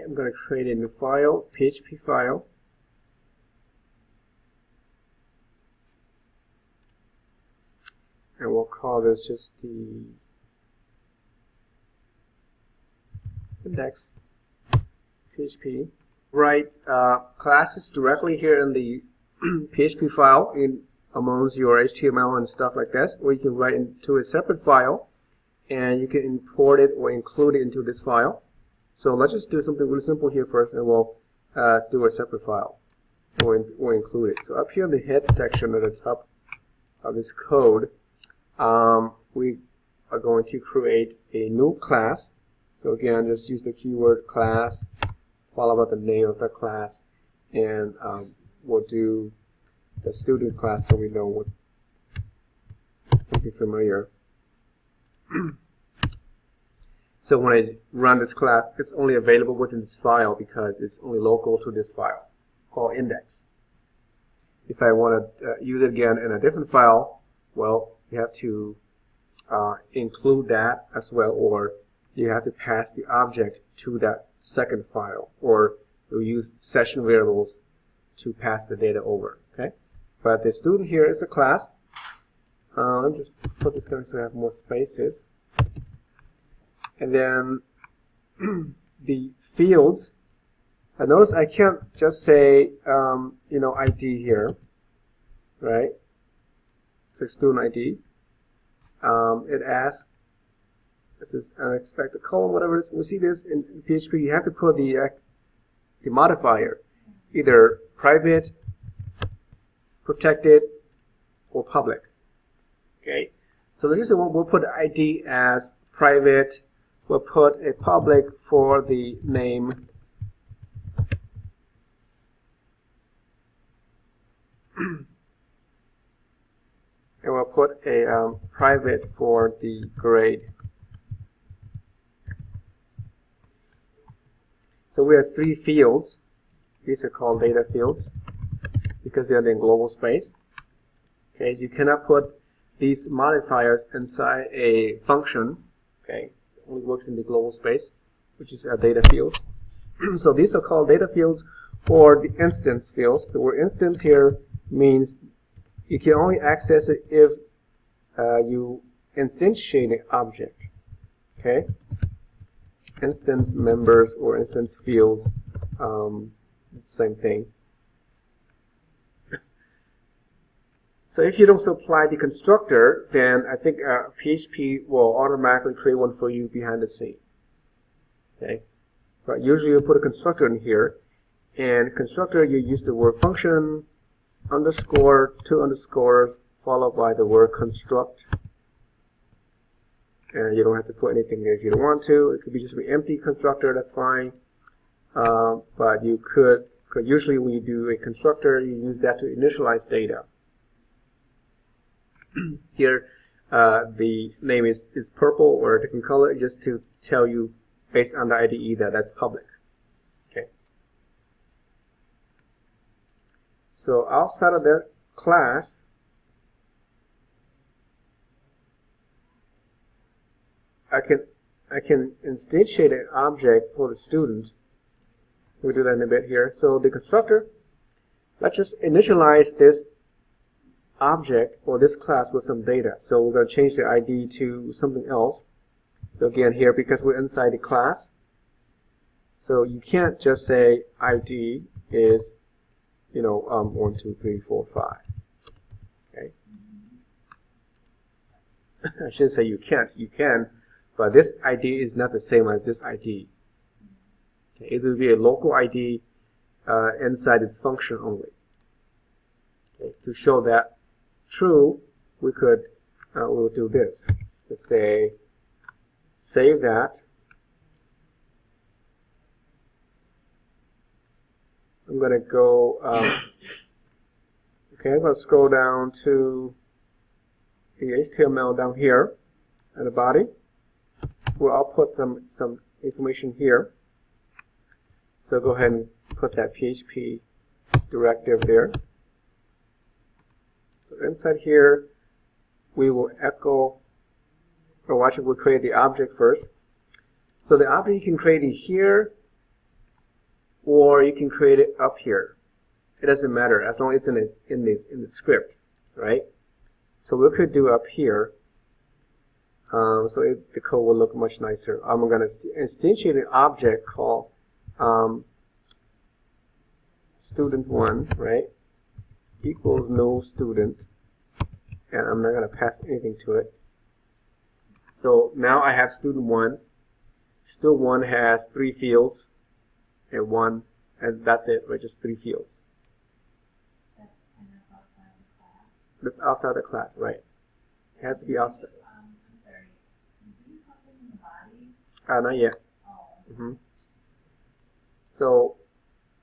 I'm going to create a new file, PHP file. And we'll call this just the index PHP. Write classes directly here in the PHP file amongst your HTML and stuff like this, or you can write into a separate file and you can import it or include it into this file. So let's just do something really simple here first, and we'll do a separate file or include it. So up here in the head section at the top of this code, we are going to create a new class. So again, just use the keyword class, follow up the name of the class, and we'll do the student class so we know what something familiar. So when I run this class, it's only available within this file because it's only local to this file called index. If I want to use it again in a different file, well, you have to include that as well, or you have to pass the object to that second file, or you'll use session variables to pass the data over. Okay, but the student here is a class. Let me just put this down so I have more spaces. And then the fields. Notice I can't just say ID here, right? It's a student ID. It asks, this is unexpected colon, whatever it is. We see this in PHP. You have to put the modifier, either private, protected, or public. Okay. So this is what we'll put ID as private. We'll put a public for the name. And we'll put a private for the grade. So we have 3 fields. These are called data fields because they're in global space. Okay, you cannot put these modifiers inside a function. Okay, it only works in the global space, which is a data field. So these are called data fields or the instance fields. The word instance here means you can only access it if you instantiate an object. Okay, instance members or instance fields, same thing. So if you don't supply the constructor, then I think PHP will automatically create one for you behind the scene. Okay, but usually you put a constructor in here, and constructor you use the word function underscore 2 underscores followed by the word construct. And you don't have to put anything there if you don't want to. It could be just an empty constructor, that's fine. But you could usually when you do a constructor, you use that to initialize data. Here, the name is purple or a different color, just to tell you based on the IDE that that's public. Okay. So outside of that class, I can instantiate an object for the student. We'll do that in a bit here. So the constructor, let's just initialize this object or this class with some data. So we're going to change the ID to something else. So again here, because we're inside the class, so you can't just say ID is 1, 2, 3, 4, 5. Okay. I shouldn't say you can't. You can, but this ID is not the same as this ID. Okay. It will be a local ID inside this function only. Okay. To show that it's true, we could we'll do this. Let's say save that. I'm going to go. Okay, I'm going to scroll down to the HTML down here at the body. Well, I'll put some information here. So go ahead and put that PHP directive there. So inside here, we will echo, or watch it, we'll create the object first. So the object you can create it here, or you can create it up here. It doesn't matter as long as it's in the script, right? So we could do up here. So the code will look much nicer. I'm going to instantiate an object called student1, right? Equals no student, and I'm not going to pass anything to it. So now I have student1. Student1 has 3 fields and 1, and that's it, right? Just 3 fields. That's outside the class, right? It has to be outside. I'm sorry. You do something in the body? Not yet. Oh. So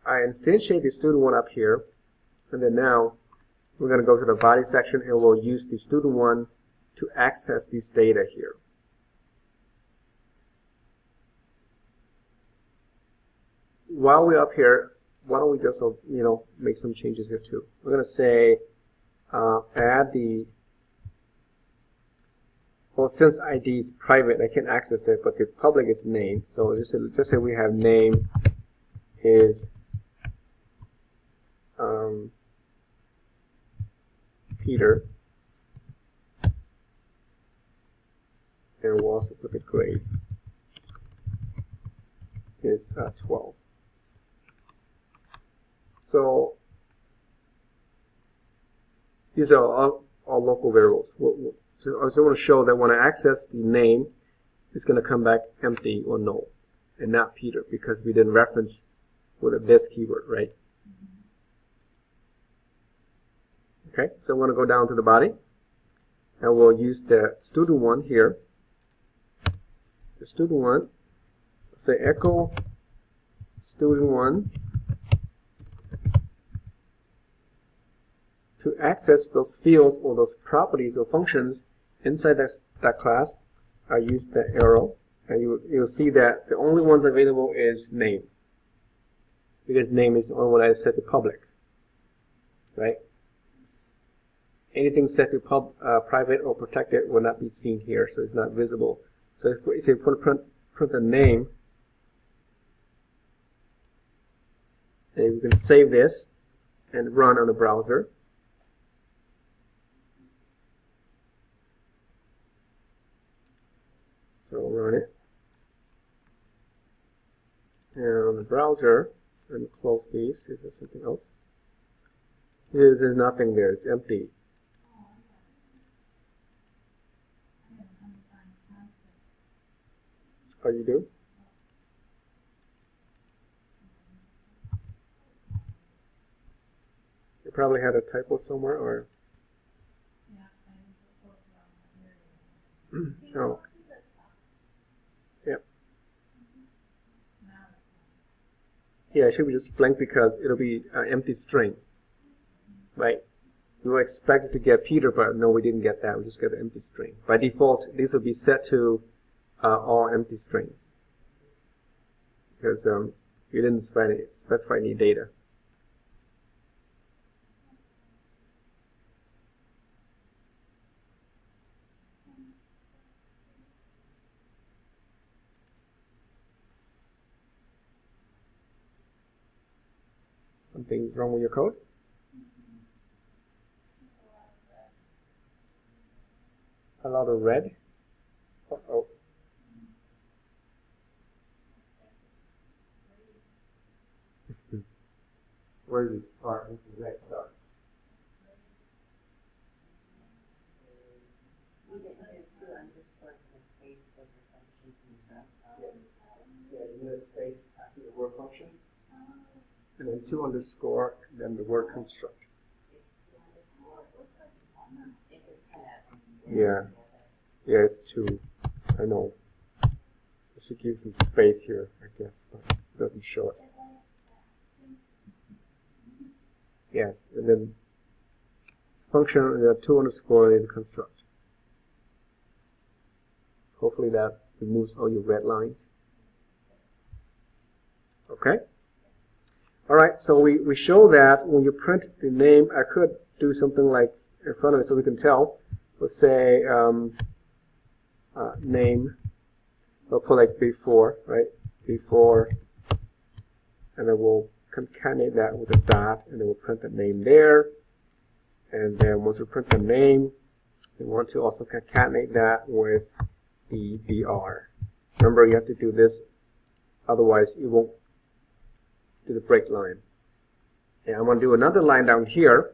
I instantiate the student1 up here, and then now we're going to go to the body section, and we'll use the student1 to access this data here. While we're up here, why don't we just make some changes here too? We're going to say add the, well, since ID is private, I can't access it, but the public is name. So just say we have name is Peter, and we'll also put the grade is 12. So these are all local variables. So I just want to show that when I access the name, it's going to come back empty or null, and not Peter, because we didn't reference with this keyword, right? Okay, so I'm going to go down to the body, and we'll use the student1 here. The student1, say echo student1 to access those fields or those properties or functions inside that class. I use the arrow, and you'll see that the only ones available is name, because name is the only one I set to public, right? Anything set to private or protected will not be seen here, so it's not visible. So if you print the name, then you can save this and run on the browser. So run it. And on the browser, let me close these. Is there something else? There's nothing there. It's empty. Oh, you do? You probably had a typo somewhere, or? Oh. Yep. Yeah, it should be just blank because it'll be an empty string, right? We were expected to get Peter, but no, we didn't get that. We just got an empty string. By default, these will be set to all empty strings, because you didn't specify any data. Something's wrong with your code? A lot of red? Uh-oh. Where does it start? Where's the red start? We didn't do 2 underscores and a space for the function construct. Yeah, you need a space after the word function. And then 2 underscore, then the word construct. Yeah. Yeah, it's 2. I know. I should give some space here, I guess, but it doesn't show it. Yeah, and then function, and then 2 underscore, and then construct. Hopefully that removes all your red lines. Okay? Alright, so we show that when you print the name, I could do something like in front of it so we can tell. Let's say name, we'll put like before, right? Before and then we'll concatenate that with a dot, and then we'll print the name there. And then once we print the name, we want to also concatenate that with the BR. Remember, you have to do this, otherwise you won't do the break line. And I'm going to do another line down here.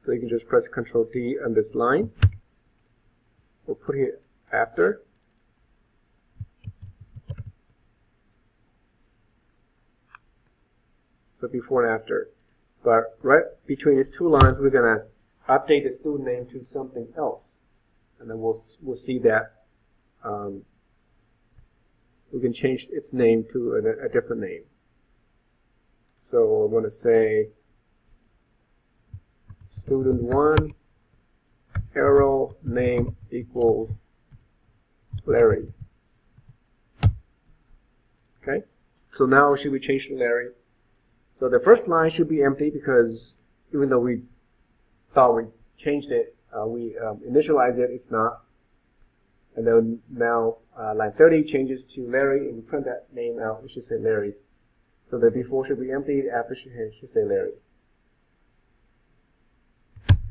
So you can just press Ctrl D on this line. We'll put it after. So before and after. But right between these two lines, we're going to update the student name to something else. And then we'll see that we can change its name to a different name. So I'm going to say student1 arrow name equals Larry. Okay, so now should we change to Larry? So the first line should be empty because even though we thought we changed it, we initialized it, it's not. And then now line 30 changes to Larry, and we print that name out, we should say Larry. So the before should be empty, after should say Larry.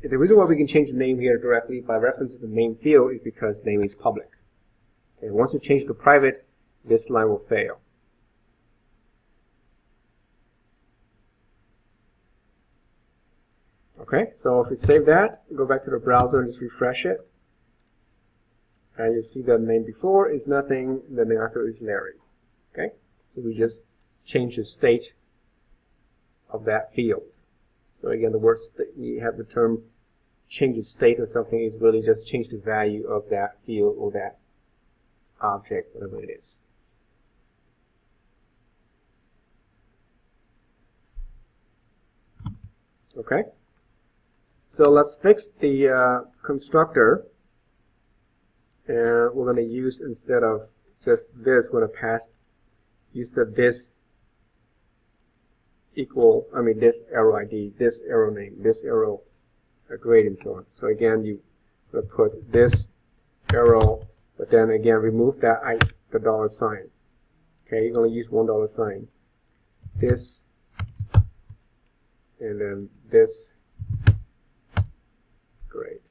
The reason why we can change the name here directly by reference to the main field is because name is public. Okay, once you change to private, this line will fail. Okay, so if we save that, go back to the browser and just refresh it. And you see the name before is nothing, the name after is Larry. Okay, so we just change the state of that field. So again, the words that we have the term change the state of something is really just change the value of that field or that object, whatever it is. Okay, so let's fix the constructor, and we're going to use, instead of just this, we're going to use the this equal, this arrow ID, this arrow name, this arrow grade, and so on. So again, you will put this arrow, but then again remove that the dollar sign. Okay, you're going to use $1 this, and then this grade.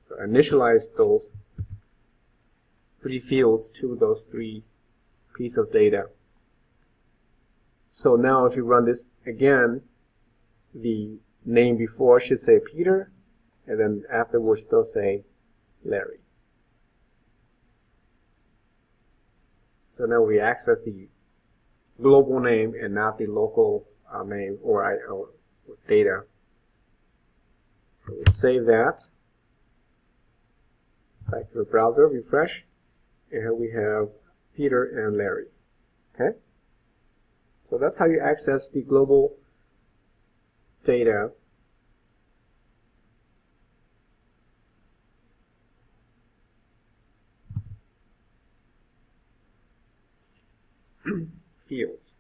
So initialize those three fields to those three pieces of data. So now if you run this again, the name before should say Peter, and then afterwards they'll say Larry. So now we access the global name and not the local name or data. So we save that. Back to the browser, refresh, and here we have Peter and Larry. Okay? So that's how you access the global data fields.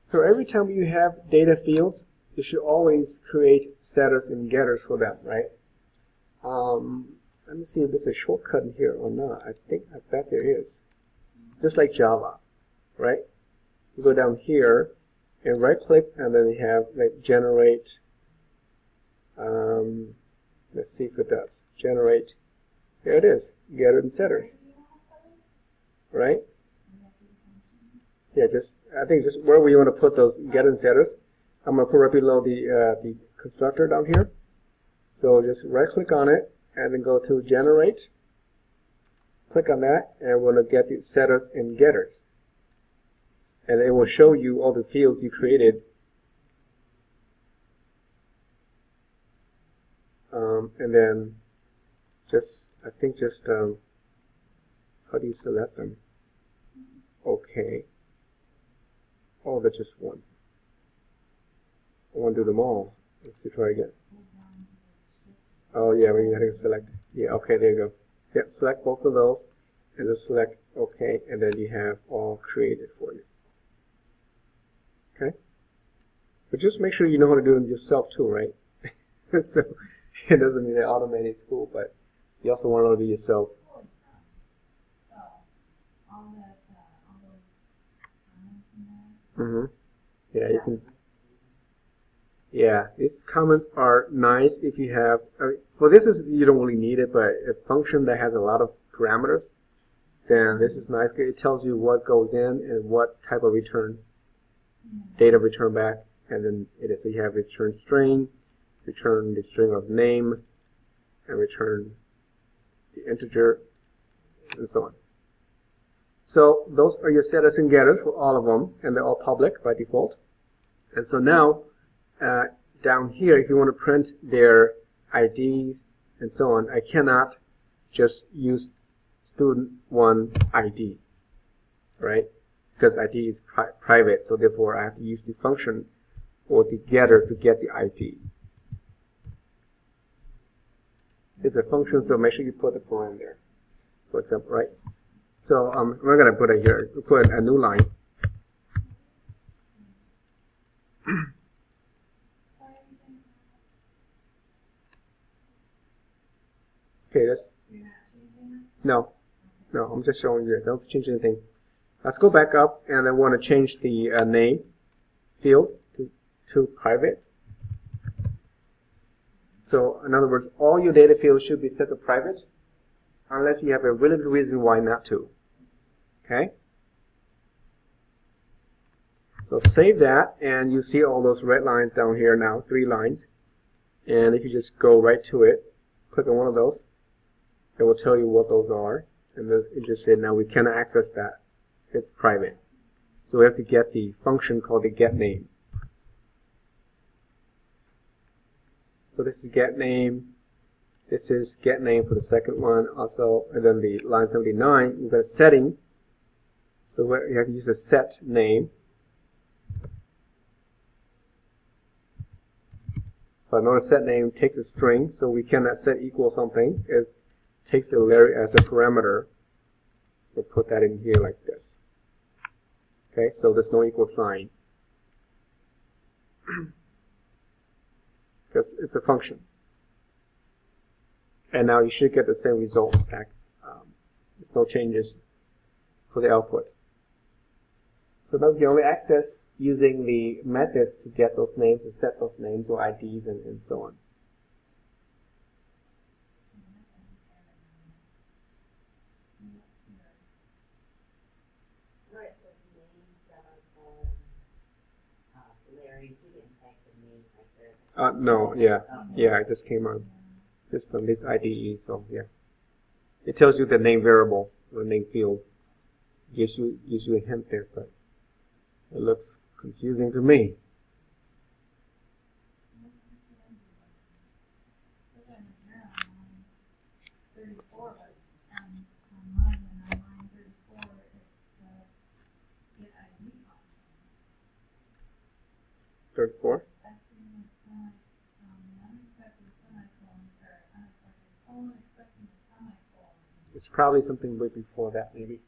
So every time you have data fields, you should always create setters and getters for them, right? Let me see if there's a shortcut in here or not. I bet there is. Just like Java, right? You go down here and right click, and then you have like generate. Let's see if it does. Generate. There it is. Getter and setters. Right? Yeah, I think just wherever you want to put those getter and setters. I'm going to put right below the constructor down here. So just right click on it and then go to generate. Click on that, and we're going to get the setters and getters. And it will show you all the fields you created. And then how do you select them? Okay. Oh, that's just one. I want to do them all. Let's see, try again. Oh yeah, we have to select. Yeah, okay, there you go. Yeah, select both of those, and just select OK, and then you have all created for you. Okay? But just make sure you know how to do them yourself too, right? So it doesn't mean that automated is cool, but you also want to be yourself all those comments in there. Mm-hmm. Yeah, you can. Yeah, these comments are nice if you have. For this is you don't really need it, but a function that has a lot of parameters, then this is nice. It tells you what goes in and what type of return data return back, and then it is. So you have return string, return the string of name, and return the integer, and so on. So those are your setters and getters for all of them, and they're all public by default. And so now, down here, if you want to print their ID and so on, I cannot just use student1 ID, right? Because ID is private, so therefore I have to use the function or the getter to get the ID. It's a function, so make sure you put the paren there, for example, right? So we're going to put it here, put a new line. Okay, that's no, I'm just showing you. Don't change anything. Let's go back up, and I want to change the name field to private. So, in other words, all your data fields should be set to private, unless you have a really good reason why not to. Okay? So save that, and you see all those red lines down here now, 3 lines. And if you just go right to it, click on one of those, it will tell you what those are. And then it just said, now we cannot access that. It's private. So we have to get the function called the getName. So this is getName. This is getName for the second one also. And then the line 79, we've got a setting. So you have to use a set name. But notice set name takes a string, so we cannot set equal something. It takes the Larry as a parameter. We'll put that in here like this. Okay, so there's no equal sign. Because it's a function. And now you should get the same result back. There's no changes for the output. So now you only access using the methods to get those names, to set those names or IDs and so on. Where it says name, semicolon, Larry, he didn't type the name right there. No, yeah, it just came on. Just on this IDE, so yeah. It tells you the name variable, or name field. Gives you a hint there, but it looks confusing to me. Thirty-four. It's probably something way before that, maybe.